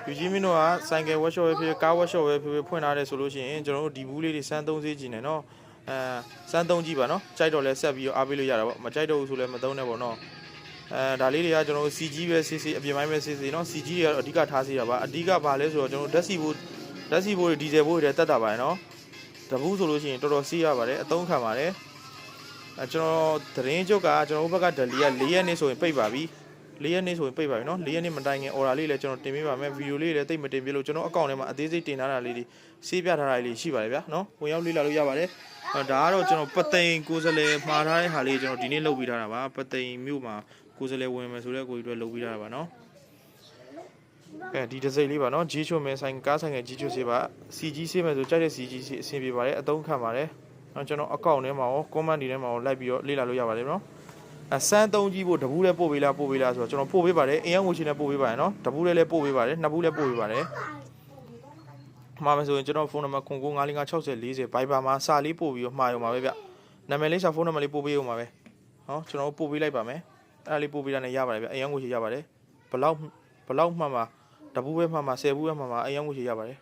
ယူကြီးမင်းတို့ကဆိုင်ကယ်ဝက်ရှော့ပဲဖြစ်ကားဝက်ရှော့ပဲဖြစ်ဖွင့်ထားတယ်ဆိုလို့ရှိရင်ကျွန်တော်တို့ဒီဘူးလေးတွေစမ်းသုံးစေးကြည့်နေနော်စမ်းသုံးကြည့်ပါနော်ကြိုက်တော့လဲဆက်ပြီးအားပေးလို့ရတာပေါ့မကြိုက်တော့ဘူးဆိုလဲမသုံးနဲ့ပေါ့နော်ဒါလေးတွေကကျွန်တော်တို့ CG ပဲစစ်စစ်အပြင်ပိုင်းပဲစစ်စစ်နော် CG တွေကတော့အဓိကထားစေတာပါအဓိကဘာလဲဆိုတော့ကျွန်တော်တို့ဓာတ်စီဘိုးတွေဒီဇယ်ဘိုးတွေတက်တာပါတယ်နော်တဘူးဆိုလို့ရှိရင်တော်တော်စီးရပါတယ်အသုံးခံပါတယ်ကျွန်တော်သတင်းချုပ်ကကျွန်တော်တို့ဘက်ကဒလီက4ရက်နေ့ဆိုရင်ပိတ်ပါပြီ4ရက်နေ့ဆိုရင်ပိတ်ပါပြီနော်4ရက်နေ့မတိုင်ခင် order လေးလည်းကျွန်တော်တင်ပေးပါမယ်ဗီဒီယိုလေးလည်းတိတ်မတင်ပြလို့ကျွန်တော်အကောင့်ထဲမှာအသေးစိတ်တင်ထားတာလေးတွေစေးပြထားတာလေးရှိပါတယ်ဗျာနော်ဝင်ရောက်လေ့လာလို့ရပါတယ်ဒါကတော့ကျွန်တော်ပသိမ်ကိုစလဲမှားထားတဲ့ဟာလေးကျွန်တော်ဒီနေ့လုပ်ပြီးထားတာပါပသိမ်မြို့မှာကိုစလဲဝင်မယ်ဆိုတော့ကိုကြီးတို့လုပ်ပြီးထားတာပါနော်ဒီတစ်စိတ်လေးပါနော်ဂျီချိုမဲဆိုင်ကားဆိုင်ကဂျီချိုစေးပါ CG စေးမယ်ဆိုကြိုက်တဲ့ CG စေးအဆင်ပြေပါတယ်အသုံးခံပါတယ်ကျွန်တော်အကောင့်ထဲမှာရော comment တွေထဲမှာရောလိုက်ပြီးတော့လေ့လာလို့ရပါတယ်နော်စမ်းသုံးကြည့်ဖို့တဘူးလည်းပို့ပေးလားဆိုတော့ကျွန်တော်ပို့ပေးပါတယ်အင်အားငွေချင်းလည်းပို့ပေးပါတယ်နော်တဘူးလည်းပို့ပေးပါတယ်နှစ်ဘူးလည်းပို့ပေးပါတယ်မှာမယ်ဆိုရင်ကျွန်တော်ဖုန်းနံပါတ်09556040 Viber မှာစာလေးပို့ပြီးတော့မှာရုံပါပဲဗျနာမည်လေးစာဖုန်းနံပါတ်လေးပို့ပေးရုံပါပဲဟောကျွန်တော်ပို့ပေးလိုက်ပါမယ်အဲ့ဒါလေးပို့ပေးတာနဲ့ရပါတယ်ဗျအင်အားငွေချင်းရပါတယ်ဘလောက်မှမှာတဘူးပဲမှမှာ10ဘူးပဲမှမှာအင်အားငွေချင်းရပါတယ်